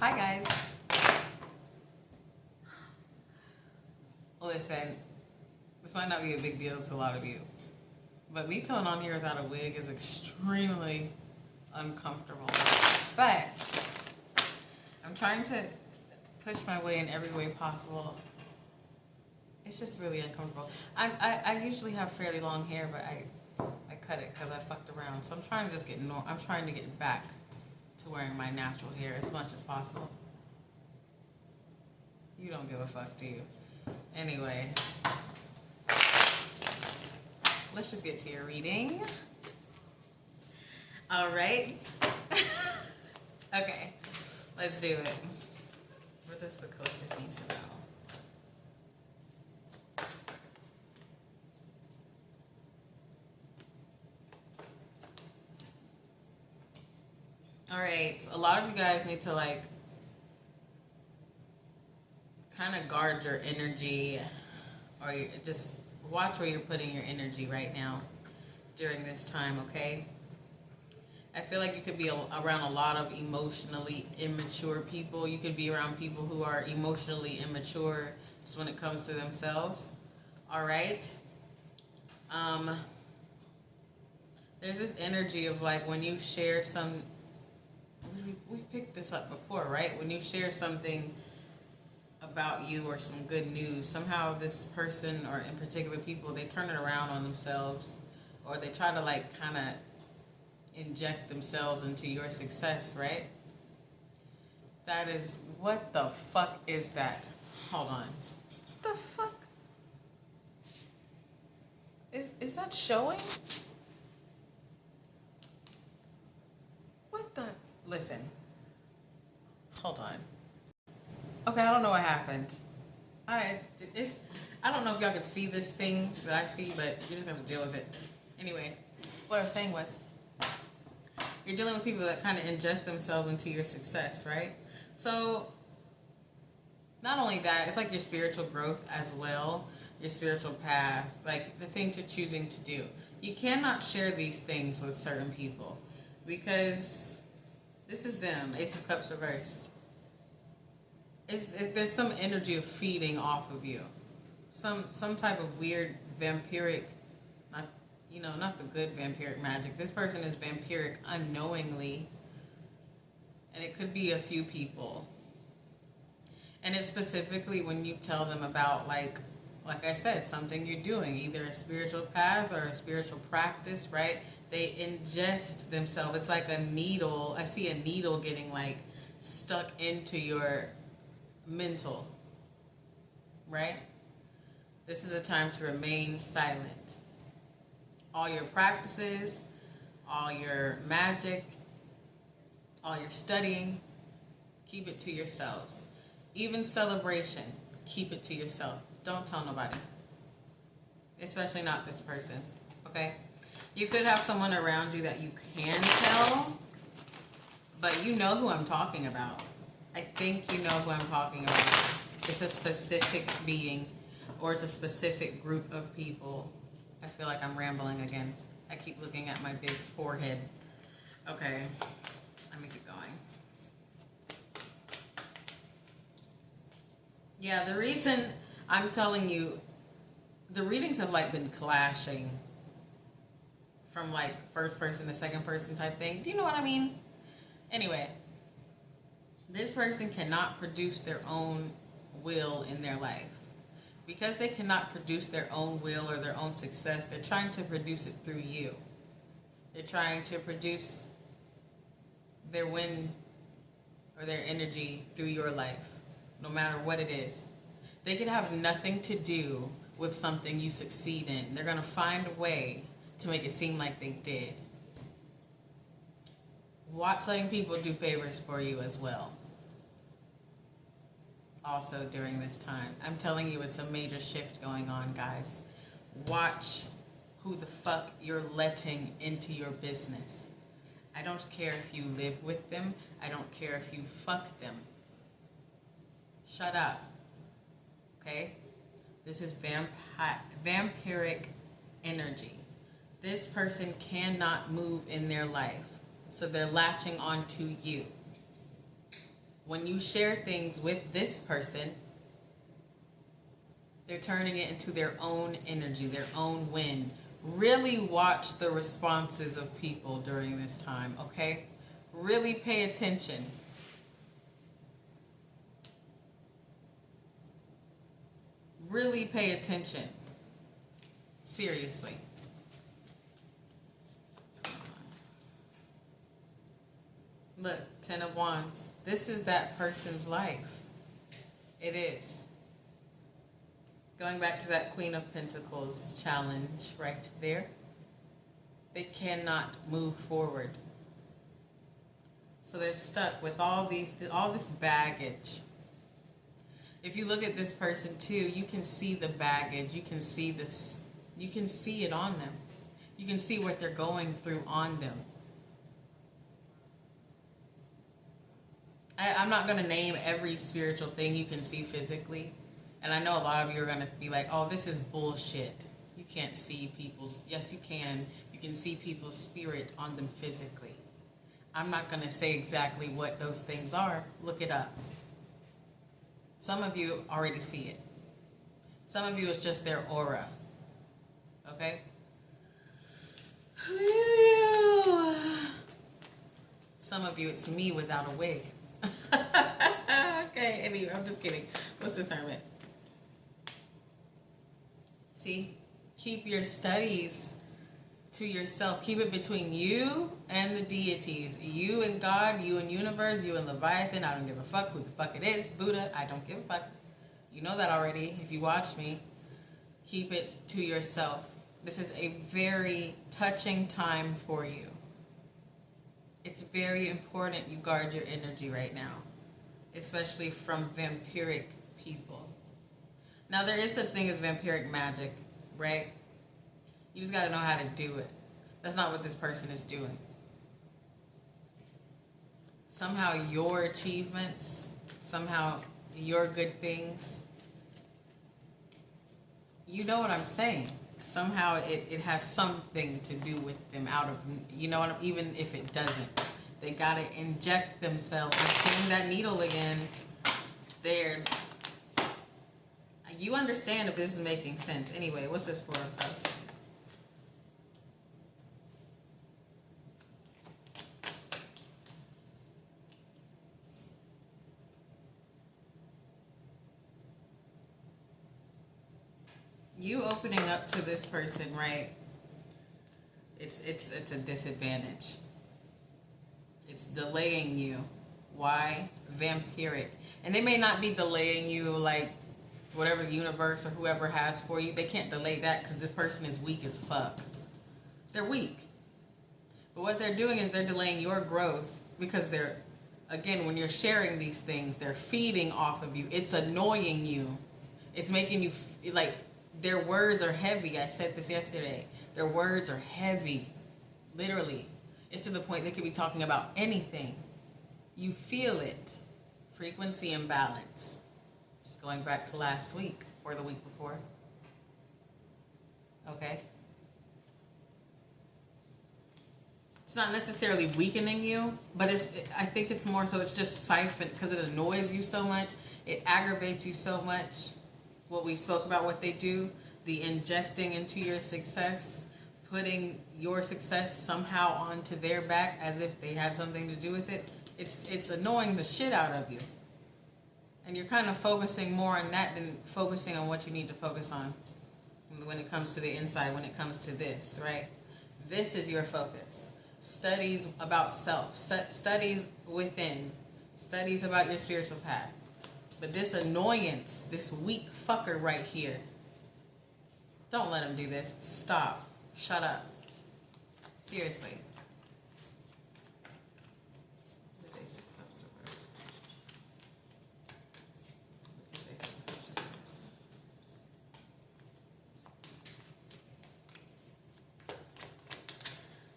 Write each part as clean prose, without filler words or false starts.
Hi guys. Listen, this might not be a big deal to a lot of you, but me coming on here without a wig is extremely uncomfortable. But I'm trying to push my way in every way possible. It's just really uncomfortable. I usually have fairly long hair, but I cut it because I fucked around. So I'm trying to just I'm trying to get back to wearing my natural hair as much as possible. You don't give a fuck, do you? Anyway, let's just get to your reading. All right. Okay, let's do it. What does the collective need to know? All right, a lot of you guys need to like kind of guard your energy, or just watch where you're putting your energy right now during this time, okay? I feel like you could be around a lot of emotionally immature people. You could be around people who are emotionally immature just when it comes to themselves, all right? There's this energy of like when you share we picked this up before, right? When you share something about you or some good news, somehow this person, or in particular people, they turn it around on themselves, or they try to like kind of inject themselves into your success, right? That is, what the fuck is that? Hold on. What the fuck? Is that showing? What the? Listen. Hold on. Okay, I don't know what happened. I don't know if y'all could see this thing that I see, but you just have to deal with it. Anyway, what I was saying was, you're dealing with people that kind of ingest themselves into your success, right? So, not only that, it's like your spiritual growth as well, your spiritual path, like the things you're choosing to do. You cannot share these things with certain people because this is them, Ace of Cups reversed. There's some energy of feeding off of you, some type of weird vampiric, not the good vampiric magic. This person is vampiric unknowingly, and it could be a few people. And it's specifically when you tell them about like I said, something you're doing, either a spiritual path or a spiritual practice, right? They ingest themselves. It's like a needle. I see a needle getting like stuck into your mental, right? This is a time to remain silent. All your practices, all your magic, all your studying, keep it to yourselves. Even celebration, keep it to yourself. Don't tell nobody, especially not this person, okay? You could have someone around you that you can tell, but you know who I'm talking about. I think you know who I'm talking about. It's a specific being, or it's a specific group of people. I feel like I'm rambling again. I keep looking at my big forehead. Okay, let me keep going. Yeah, the reason I'm telling you, the readings have like been clashing from like first person to second person type thing. Do you know what I mean? Anyway, this person cannot produce their own will in their life. Because they cannot produce their own will or their own success, they're trying to produce it through you. They're trying to produce their win or their energy through your life, no matter what it is. They could have nothing to do with something you succeed in. They're going to find a way to make it seem like they did. Watch letting people do favors for you as well. Also during this time. I'm telling you, it's a major shift going on, guys. Watch who the fuck you're letting into your business. I don't care if you live with them. I don't care if you fuck them. Shut up. Okay? This is vampiric energy. This person cannot move in their life, so they're latching onto you. When you share things with this person, they're turning it into their own energy, their own wind. Really watch the responses of people during this time, okay? Really pay attention. Really pay attention. Seriously. Look, Ten of Wands. This is that person's life. It is. Going back to that Queen of Pentacles challenge right there. They cannot move forward. So they're stuck with all this baggage. If you look at this person too, you can see the baggage. You can see this. You can see it on them. You can see what they're going through on them. I'm not going to name every spiritual thing you can see physically. And I know a lot of you are going to be like, oh, this is bullshit. You can't see people's... Yes, you can. You can see people's spirit on them physically. I'm not going to say exactly what those things are. Look it up. Some of you already see it. Some of you, it's just their aura. Okay? Some of you, it's me without a wig. Okay, anyway, I'm just kidding. What's discernment? See? Keep your studies to yourself. Keep it between you and the deities. You and God, you and universe, you and Leviathan. I don't give a fuck who the fuck it is. Buddha, I don't give a fuck. You know that already if you watch me. Keep it to yourself. This is a very touching time for you. It's very important you guard your energy right now, especially from vampiric people. Now, there is such thing as vampiric magic, right? You just got to know how to do it. That's not what this person is doing. Somehow your achievements, somehow your good things, you know what I'm saying. Somehow it has something to do with them out of, you know what, even if it doesn't. They got to inject themselves. I'm seeing that needle again. There. You understand if this is making sense. Anyway, what's this for? You opening up to this person, right? It's a disadvantage. It's delaying you. Why? Vampiric. And they may not be delaying you like whatever the universe or whoever has for you. They can't delay that because this person is weak as fuck. They're weak. But what they're doing is they're delaying your growth because they're, again, when you're sharing these things, they're feeding off of you. It's annoying you. It's making you, like, their words are heavy. I said this yesterday. Their words are heavy. Literally. It's to the point they could be talking about anything. You feel it. Frequency imbalance. It's going back to last week or the week before. Okay? It's not necessarily weakening you, but I think it's more so it's just siphoned because it annoys you so much. It aggravates you so much. What we spoke about, what they do, the injecting into your success, putting your success somehow onto their back as if they had something to do with it. It's annoying the shit out of you. And you're kind of focusing more on that than focusing on what you need to focus on when it comes to the inside, when it comes to this, right? This is your focus. Studies about self, studies within, studies about your spiritual path. But this annoyance, this weak fucker right here, don't let him do this. Stop. Shut up. Seriously.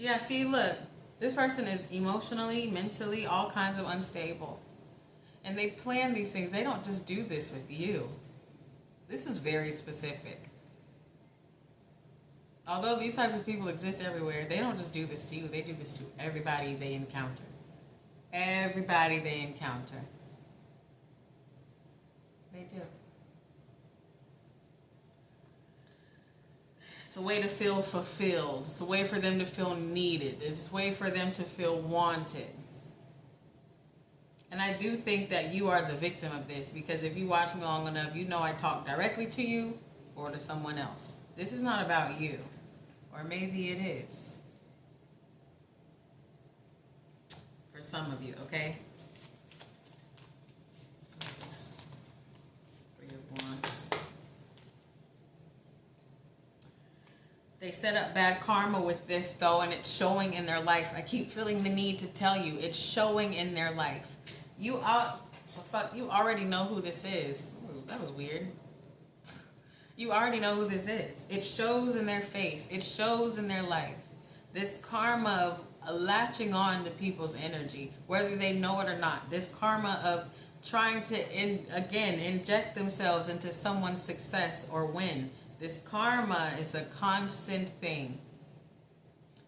Yeah, see, look. This person is emotionally, mentally, all kinds of unstable. And they plan these things. They don't just do this with you. This is very specific. Although these types of people exist everywhere, they don't just do this to you. They do this to everybody they encounter. Everybody they encounter. They do. It's a way to feel fulfilled. It's a way for them to feel needed. It's a way for them to feel wanted. And I do think that you are the victim of this, because if you watch me long enough, you know I talk directly to you or to someone else. This is not about you. Or maybe it is. For some of you, okay? Three of Wands. They set up bad karma with this, though, and it's showing in their life. I keep feeling the need to tell you, it's showing in their life. You already know who this is. Ooh, that was weird. You already know who this is. It shows in their face. It shows in their life. This karma of latching on to people's energy, whether they know it or not. This karma of trying to, inject themselves into someone's success or win. This karma is a constant thing.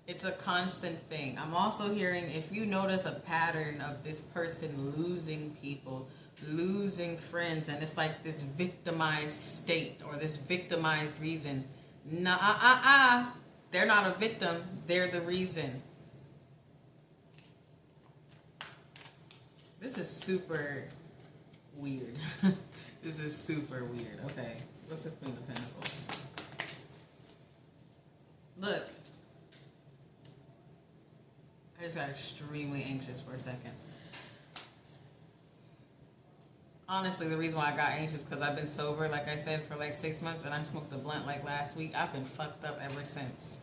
It's a constant thing. I'm also hearing, if you notice a pattern of this person losing people, losing friends, and it's like this victimized state or this victimized reason. They're not a victim. They're the reason. This is super weird. This is super weird. Okay, what's this Queen of Pentacles? Look. I just got extremely anxious for a second. Honestly, the reason why I got anxious because I've been sober, like I said, for like 6 months, and I smoked a blunt like last week. I've been fucked up ever since.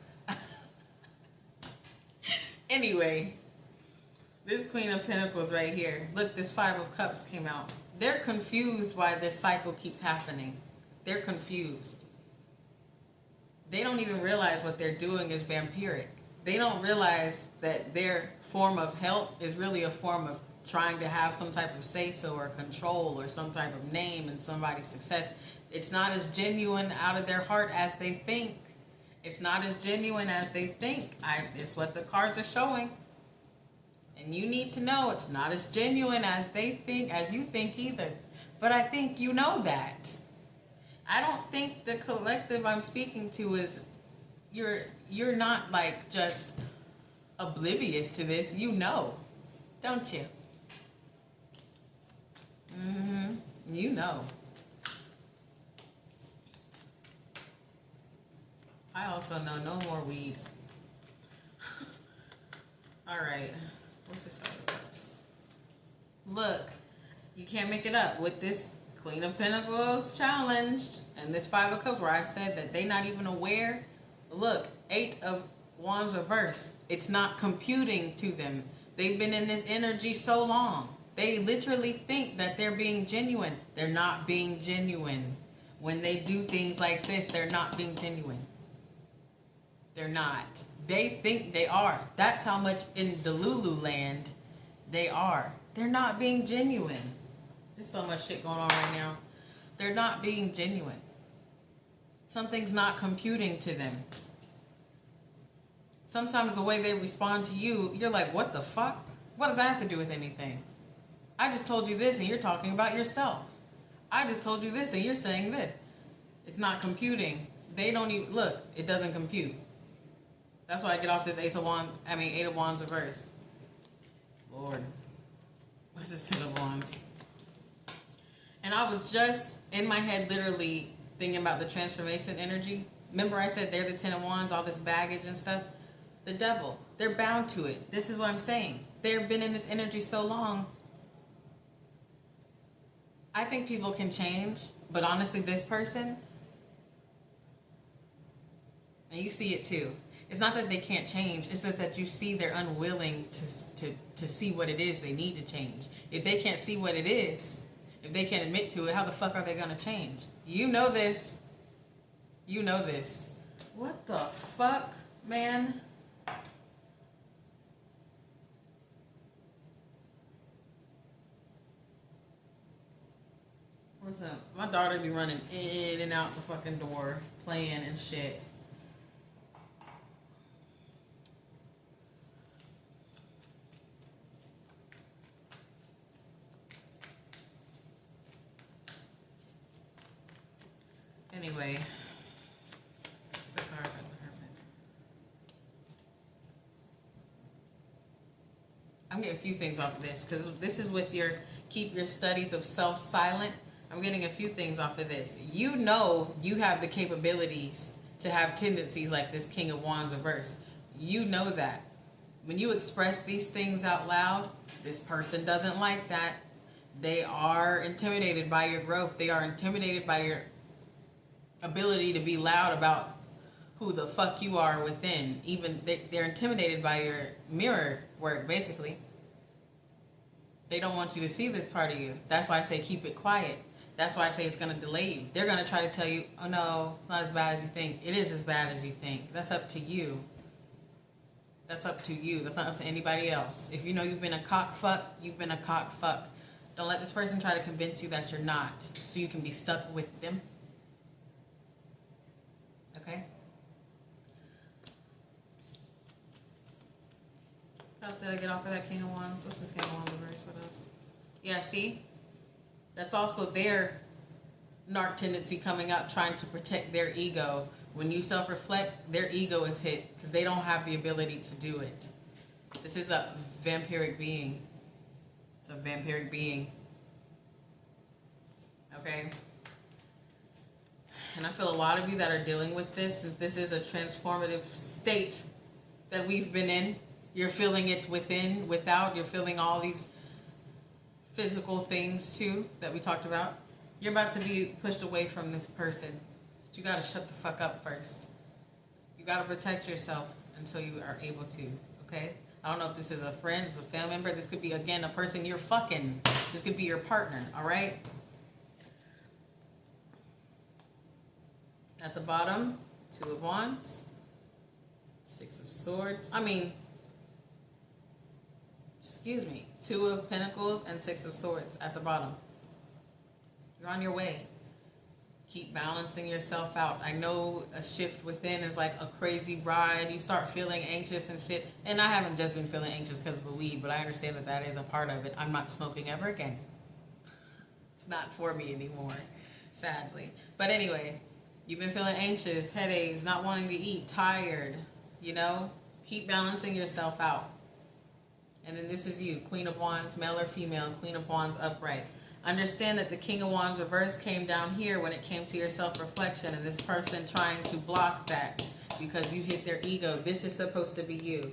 Anyway, this Queen of Pentacles right here. Look, this Five of Cups came out. They're confused why this cycle keeps happening. They're confused. They don't even realize what they're doing is vampiric. They don't realize that their form of help is really a form of trying to have some type of say-so or control or some type of name in somebody's success. It's not as genuine out of their heart as they think. It's not as genuine as they think. It's what the cards are showing. And you need to know it's not as genuine as they think, as you think either. But I think you know that. I don't think the collective I'm speaking to is, you're not like just oblivious to this. You know, don't you? You know. I also know no more weed. All right. What's this other? Look, you can't make it up with this Queen of Pentacles challenged and this Five of Cups, where I said that they not even aware. Look, Eight of Wands reverse. It's not computing to them. They've been in this energy so long. They literally think that they're being genuine. They're not being genuine. When they do things like this, they're not being genuine. They're not. They think they are. That's how much in Delulu land they are. They're not being genuine. There's so much shit going on right now. They're not being genuine. Something's not computing to them. Sometimes the way they respond to you, you're like, what the fuck? What does that have to do with anything? I just told you this and you're talking about yourself. I just told you this and you're saying this. It's not computing. They don't even, look, it doesn't compute. That's why I get off this Eight of Wands reverse. Lord. What's this Ten of Wands? And I was just in my head literally thinking about the transformation energy. Remember I said they're the Ten of Wands, all this baggage and stuff? The devil. They're bound to it. This is what I'm saying. They've been in this energy so long. I think people can change, but honestly, this person, and you see it too. It's not that they can't change. It's just that you see they're unwilling to see what it is they need to change. If they can't see what it is, if they can't admit to it, how the fuck are they going to change? You know this. You know this. What the fuck, man? Listen, my daughter be running in and out the fucking door, playing and shit. Anyway. The card of the Hermit. I'm getting a few things off of this because this is with your keep your studies of self silent. I'm getting a few things off of this. You know you have the capabilities to have tendencies like this King of Wands reverse. You know that. When you express these things out loud, this person doesn't like that. They are intimidated by your growth. They are intimidated by your ability to be loud about who the fuck you are within. Even they're intimidated by your mirror work, basically. They don't want you to see this part of you. That's why I say keep it quiet. That's why I say it's going to delay you. They're going to try to tell you, oh no, it's not as bad as you think. It is as bad as you think. That's up to you. That's up to you. That's not up to anybody else. If you know you've been a cock fuck, you've been a cock fuck. Don't let this person try to convince you that you're not, so you can be stuck with them. Okay? What else did I get off of that King of Wands? What's this King of Wands reverse? What else? Yeah, see? That's also their narc tendency coming up, trying to protect their ego. When you self-reflect, their ego is hit because they don't have the ability to do it. This is a vampiric being. It's a vampiric being. Okay? And I feel a lot of you that are dealing with this, since this is a transformative state that we've been in. You're feeling it within, without. You're feeling all these physical things too that we talked about. You're about to be pushed away from this person. But you got to shut the fuck up first. You got to protect yourself until you are able to. Okay? I don't know if this is a friend, it's a family member. This could be, again, a person you're fucking. This could be your partner. All right? At the bottom, Two of Wands, Six of Swords. Two of Pentacles and Six of Swords at the bottom. You're on your way. Keep balancing yourself out. I know a shift within is like a crazy ride. You start feeling anxious and shit. And I haven't just been feeling anxious because of the weed, but I understand that that is a part of it. I'm not smoking ever again. It's not for me anymore, sadly. But anyway, you've been feeling anxious, headaches, not wanting to eat, tired, you know? Keep balancing yourself out. And then this is you, Queen of Wands, male or female, Queen of Wands upright. Understand that the King of Wands reverse came down here when it came to your self-reflection, and this person trying to block that because you hit their ego. This is supposed to be you.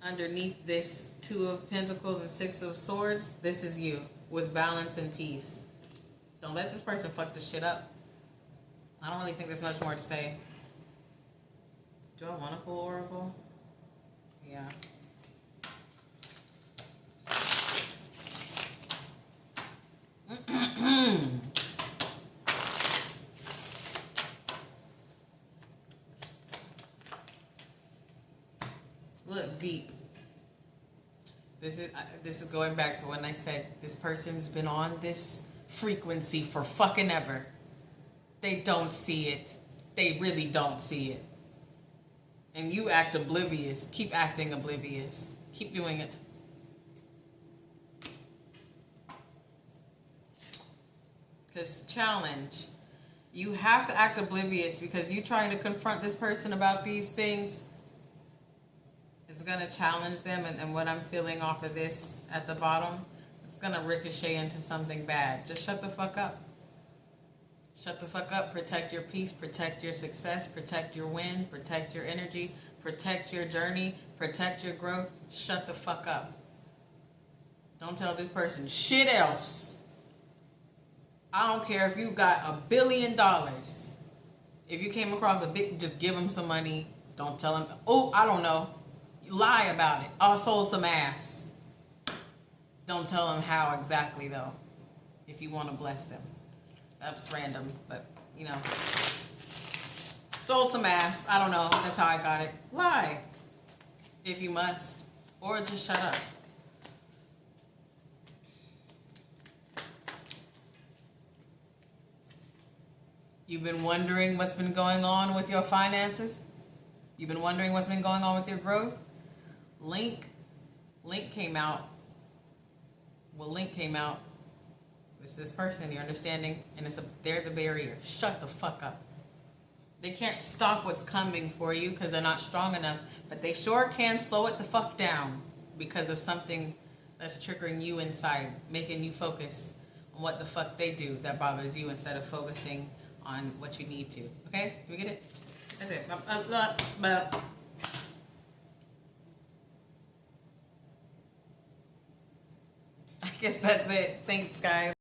Underneath this Two of Pentacles and Six of Swords, this is you with balance and peace. Don't let this person fuck this shit up. I don't really think there's much more to say. Do I want to pull Oracle? Yeah. Look deep. This is going back to when I said this person's been on this frequency for fucking ever. They don't see it. They really don't see it. And you act oblivious. Keep acting oblivious. Keep doing it. Because challenge. You have to act oblivious because you trying to confront this person about these things is going to challenge them. And what I'm feeling off of this at the bottom, it's going to ricochet into something bad. Just shut the fuck up. Shut the fuck up. Protect your peace. Protect your success. Protect your win. Protect your energy. Protect your journey. Protect your growth. Shut the fuck up. Don't tell this person shit else. I don't care if you got $1 billion. If you came across a big, just give them some money. Don't tell them, oh, I don't know. Lie about it. I sold some ass. Don't tell them how exactly, though, if you want to bless them. That was random, but, you know. Sold some ass. I don't know. That's how I got it. Lie. If you must. Or just shut up. You've been wondering what's been going on with your finances? You've been wondering what's been going on with your growth? Link came out. Well, Link came out. It's this person, you're understanding, and they're the barrier. Shut the fuck up. They can't stop what's coming for you because they're not strong enough, but they sure can slow it the fuck down because of something that's triggering you inside, making you focus on what the fuck they do that bothers you instead of focusing on what you need to. Okay? Do we get it? That's it. I guess that's it. Thanks, guys.